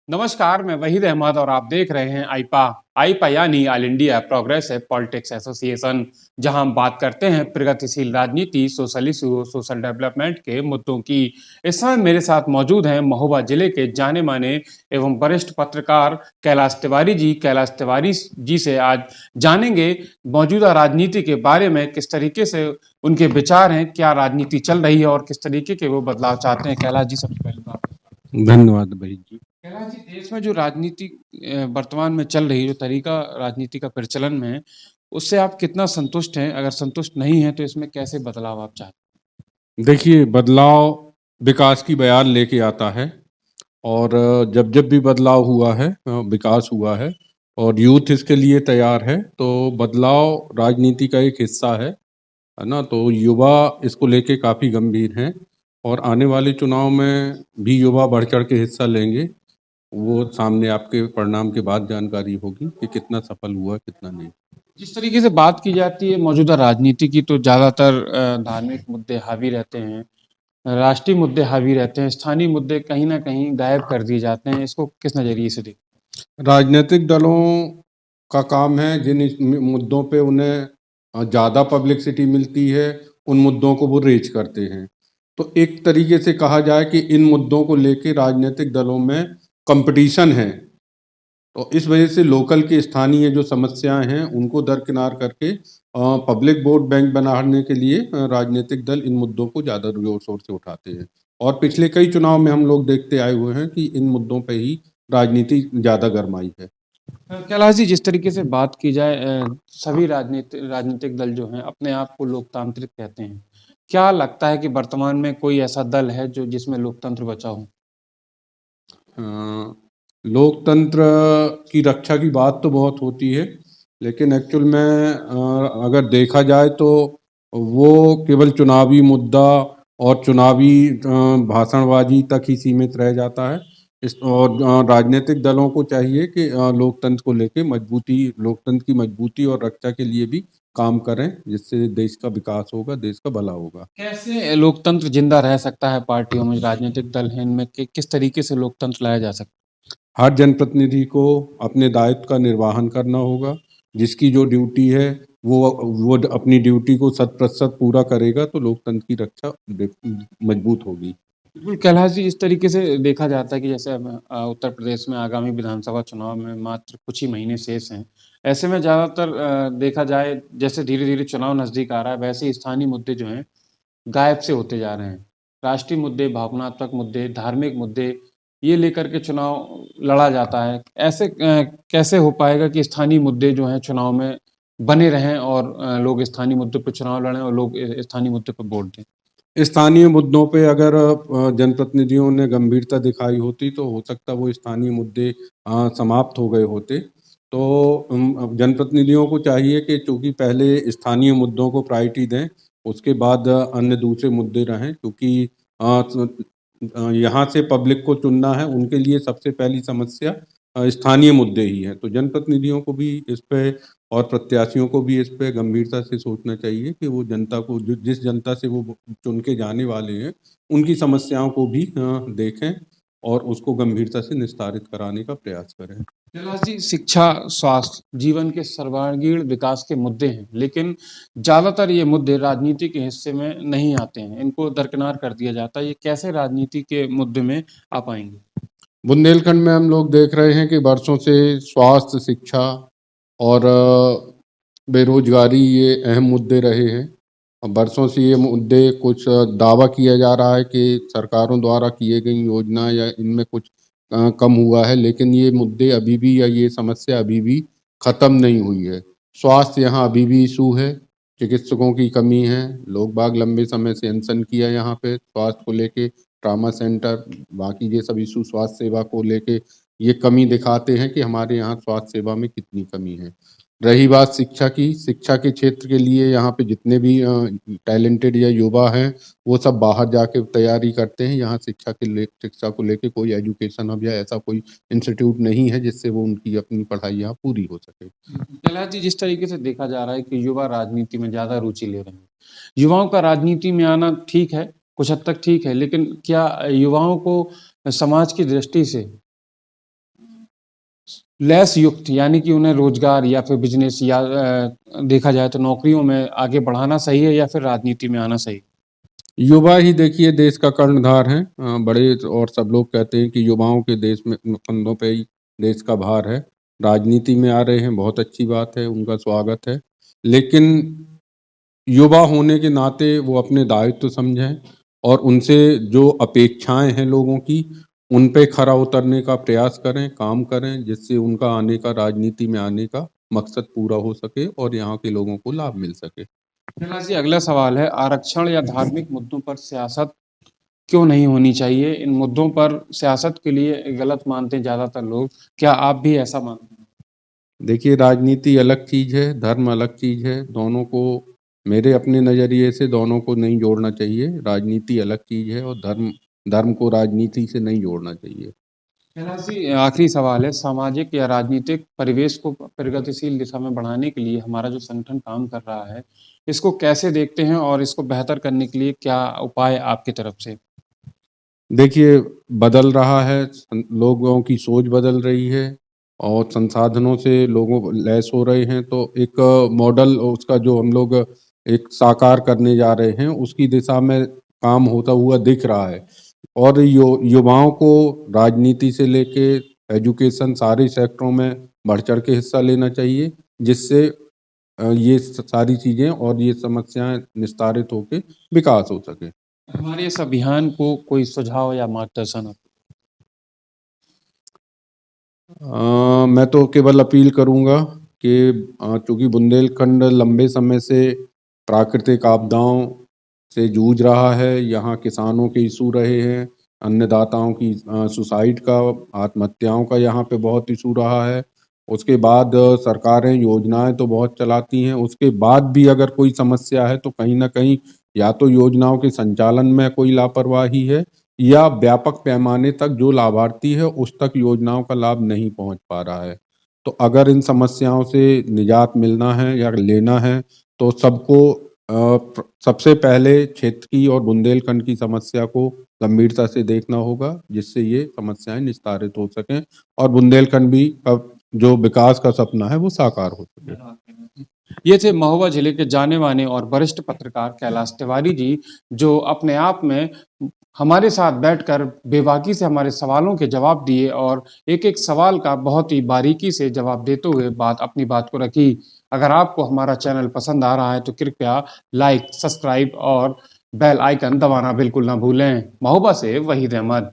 नमस्कार, मैं वहीद अहमद और आप देख रहे हैं आईपा। आईपा यानी all India progressive politics association, जहां हम बात करते हैं प्रगतिशील राजनीति, सोशल इशू, सोशल डेवलपमेंट के मुद्दों की। इस समय मेरे साथ मौजूद हैं महोबा जिले के जाने माने एवं वरिष्ठ पत्रकार कैलाश तिवारी जी। कैलाश तिवारी जी से आज जानेंगे मौजूदा राजनीति के बारे में, किस तरीके से उनके विचार हैं, क्या राजनीति चल रही है और किस तरीके के वो बदलाव चाहते हैं। कैलाश जी, सबसे पहले तो आप धन्यवाद भाई जी। कैलाश जी, देश में जो राजनीति वर्तमान में चल रही है, जो तरीका राजनीति का प्रचलन में है, उससे आप कितना संतुष्ट हैं? अगर संतुष्ट नहीं हैं, तो इसमें कैसे बदलाव आप चाहते देखिए, बदलाव विकास की बयान लेके आता है और जब जब भी बदलाव हुआ है, विकास हुआ है और यूथ इसके लिए तैयार है, तो बदलाव राजनीति का एक हिस्सा है ना। तो युवा इसको लेके काफ़ी गंभीर हैं और आने वाले चुनाव में भी युवा बढ़ चढ़ के हिस्सा लेंगे। वो सामने आपके परिणाम के बाद जानकारी होगी कि कितना सफल हुआ, कितना नहीं। हैं? जिस तरीके से बात की जाती है मौजूदा राजनीति की, तो ज़्यादातर धार्मिक मुद्दे हावी रहते हैं, राष्ट्रीय मुद्दे हावी रहते हैं, स्थानीय मुद्दे कहीं न कहीं गायब कर दिए जाते हैं। इसको किस नज़रिए से देखते राजनीतिक दलों का काम है जिन मुद्दों पे उन्हें ज़्यादा पब्लिसिटी मिलती है, उन मुद्दों को वो रेज करते हैं। तो एक तरीके से कहा जाए कि इन मुद्दों को लेके राजनीतिक दलों में कंपटीशन है। तो इस वजह से लोकल की स्थानीय जो समस्याएं हैं उनको दरकिनार करके पब्लिक वोट बैंक बनाने के लिए राजनीतिक दल इन मुद्दों को ज़्यादा जोर शोर से उठाते हैं। और पिछले कई चुनाव में हम लोग देखते आए हुए हैं कि इन मुद्दों पे ही राजनीति ज़्यादा गरमाई है। हैं? कैलाश जी, जिस तरीके से बात की जाए, सभी राजनीतिक दल जो हैं, अपने आप को लोकतांत्रिक कहते हैं। क्या लगता है कि वर्तमान में कोई ऐसा दल है जो जिसमें लोकतंत्र बचा हो? अ, लोकतंत्र की रक्षा की बात तो बहुत होती है, लेकिन एक्चुअल में अगर देखा जाए तो वो केवल चुनावी मुद्दा और चुनावी भाषणबाजी तक ही सीमित रह जाता है। इस और राजनीतिक दलों को चाहिए कि लोकतंत्र को लेके मजबूती, लोकतंत्र की मजबूती और रक्षा के लिए भी काम करें, जिससे देश का विकास होगा, देश का भला होगा। कैसे लोकतंत्र जिंदा रह सकता है पार्टियों में, राजनीतिक दल हैं इनमें, किस तरीके से लोकतंत्र लाया जा सकता हर जनप्रतिनिधि को अपने दायित्व का निर्वहन करना होगा। जिसकी जो ड्यूटी है वो अपनी ड्यूटी को शत प्रतिशत पूरा करेगा, तो लोकतंत्र की रक्षा मजबूत होगी। है? बिल्कुल कैलाश जी, इस तरीके से देखा जाता है कि जैसे अब उत्तर प्रदेश में आगामी विधानसभा चुनाव में मात्र कुछ ही महीने शेष हैं। ऐसे में ज़्यादातर देखा जाए, जैसे धीरे-धीरे चुनाव नज़दीक आ रहा है, वैसे ही स्थानीय मुद्दे जो हैं, गायब से होते जा रहे हैं। राष्ट्रीय मुद्दे, भावनात्मक मुद्दे, धार्मिक मुद्दे, ये लेकर के चुनाव लड़ा जाता है। ऐसे कैसे हो पाएगा कि स्थानीय मुद्दे जो हैं चुनाव में बने रहें और लोग स्थानीय मुद्दों पे चुनाव लड़ें और लोग स्थानीय मुद्दे पे वोट दें? स्थानीय मुद्दों पे अगर जनप्रतिनिधियों ने गंभीरता दिखाई होती, तो हो सकता वो स्थानीय मुद्दे समाप्त हो गए होते। तो अब जनप्रतिनिधियों को चाहिए कि चूंकि पहले स्थानीय मुद्दों को प्रायोरिटी दें, उसके बाद अन्य दूसरे मुद्दे रहें, क्योंकि यहाँ से पब्लिक को चुनना है, उनके लिए सबसे पहली समस्या स्थानीय मुद्दे ही हैं। तो जनप्रतिनिधियों को भी इस पे और प्रत्याशियों को भी इस पे गंभीरता से सोचना चाहिए कि वो जनता को, जिस जनता से वो चुन के जाने वाले हैं, उनकी समस्याओं को भी देखें और उसको गंभीरता से निस्तारित कराने का प्रयास करें। कैलाश जी, शिक्षा, स्वास्थ्य, जीवन के सर्वांगीण विकास के मुद्दे हैं, लेकिन ज़्यादातर ये मुद्दे राजनीति के हिस्से में नहीं आते हैं, इनको दरकिनार कर दिया जाता है। ये कैसे राजनीति के मुद्दे में आ पाएँगे? बुंदेलखंड में हम लोग देख रहे हैं कि वर्षों से स्वास्थ्य, शिक्षा और बेरोजगारी ये अहम मुद्दे रहे हैं। और बरसों से ये मुद्दे, कुछ दावा किया जा रहा है कि सरकारों द्वारा किए गई योजना या इनमें कुछ कम हुआ है, लेकिन ये मुद्दे अभी भी, या ये समस्या अभी भी ख़त्म नहीं हुई है। स्वास्थ्य यहाँ अभी भी इशू है, चिकित्सकों की कमी है। लोग बाग लंबे समय से अनशन किया यहाँ पे स्वास्थ्य को लेके, ट्रामा सेंटर, बाकी ये सब इशू स्वास्थ्य सेवा को लेके ये कमी दिखाते हैं कि हमारे यहाँ स्वास्थ्य सेवा में कितनी कमी है। रही बात शिक्षा की, शिक्षा के क्षेत्र के लिए यहाँ पे जितने भी टैलेंटेड या युवा हैं, वो सब बाहर जाके तैयारी करते हैं। यहाँ शिक्षा को लेके कोई एजुकेशन हब या ऐसा कोई इंस्टीट्यूट नहीं है जिससे वो उनकी अपनी पढ़ाई यहाँ पूरी हो सके। कैलाश जी, जिस तरीके से देखा जा रहा है कि युवा राजनीति में ज़्यादा रुचि ले रहे हैं, युवाओं का राजनीति में आना ठीक है, कुछ हद तक ठीक है, लेकिन क्या युवाओं को समाज की दृष्टि से लेस युक्त यानी कि उन्हें रोजगार या फिर बिजनेस या देखा जाए तो नौकरियों में आगे बढ़ाना सही है या फिर राजनीति में आना सही? युवा ही देखिए देश का कर्णधार है। बड़े और सब लोग कहते हैं कि युवाओं के देश में कंधों पे ही देश का भार है। राजनीति में आ रहे हैं, बहुत अच्छी बात है, उनका स्वागत है। लेकिन युवा होने के नाते वो अपने दायित्व समझें और उनसे जो अपेक्षाएं हैं लोगों की, उन पे खरा उतरने का प्रयास करें, काम करें, जिससे उनका आने का राजनीति में आने का मकसद पूरा हो सके और यहाँ के लोगों को लाभ मिल सके। प्रहलाद जी, अगला सवाल है, आरक्षण या धार्मिक मुद्दों पर सियासत क्यों नहीं होनी चाहिए? इन मुद्दों पर सियासत के लिए गलत मानते हैं ज़्यादातर लोग। क्या आप भी ऐसा मानते हैं? देखिए, राजनीति अलग चीज़ है, धर्म अलग चीज़ है। दोनों को मेरे अपने नज़रिए से दोनों को नहीं जोड़ना चाहिए। राजनीति अलग चीज़ है और धर्म धर्म को राजनीति से नहीं जोड़ना चाहिए। प्रहलाद जी, आखिरी सवाल है, सामाजिक या राजनीतिक परिवेश को प्रगतिशील दिशा में बढ़ाने के लिए हमारा जो संगठन काम कर रहा है, इसको कैसे देखते हैं और इसको बेहतर करने के लिए क्या उपाय आपकी तरफ से? देखिए, बदल रहा है, लोगों की सोच बदल रही है और संसाधनों से लोगों लैस हो रहे हैं, तो एक मॉडल उसका जो हम लोग एक साकार करने जा रहे हैं, उसकी दिशा में काम होता हुआ दिख रहा है। और युवाओं को राजनीति से लेके एजुकेशन सारे सेक्टरों में बढ़ चढ़ के हिस्सा लेना चाहिए, जिससे ये सारी चीज़ें और ये समस्याएं निस्तारित होके विकास हो सके। हमारे इस अभियान को कोई सुझाव या मार्गदर्शन? मैं तो केवल अपील करूंगा कि चूंकि बुंदेलखंड लंबे समय से प्राकृतिक आपदाओं से जूझ रहा है, यहाँ किसानों के इशू रहे हैं, अन्नदाताओं की सुसाइड का, आत्महत्याओं का यहाँ पे बहुत इशू रहा है। उसके बाद सरकारें योजनाएं तो बहुत चलाती हैं, उसके बाद भी अगर कोई समस्या है तो कहीं ना कहीं या तो योजनाओं के संचालन में कोई लापरवाही है या व्यापक पैमाने तक जो लाभार्थी है उस तक योजनाओं का लाभ नहीं पहुंच पा रहा है। तो अगर इन समस्याओं से निजात मिलना है या लेना है तो सबको सबसे पहले क्षेत्र की और बुंदेलखंड की समस्या को गंभीरता से देखना होगा, जिससे ये समस्याएं निस्तारित हो सकें और बुंदेलखंड भी अब जो विकास का सपना है वो साकार हो सके। ये थे महोबा जिले के जाने माने और वरिष्ठ पत्रकार कैलाश तिवारी जी, जो अपने आप में हमारे साथ बैठकर बेबाकी से हमारे सवालों के जवाब दिए और एक-एक सवाल का बहुत ही बारीकी से जवाब देते हुए अपनी बात को रखी। अगर आपको हमारा चैनल पसंद आ रहा है तो कृपया लाइक, सब्सक्राइब और बेल आइकन दबाना बिल्कुल ना भूलें। महोबा से वहीद अहमद।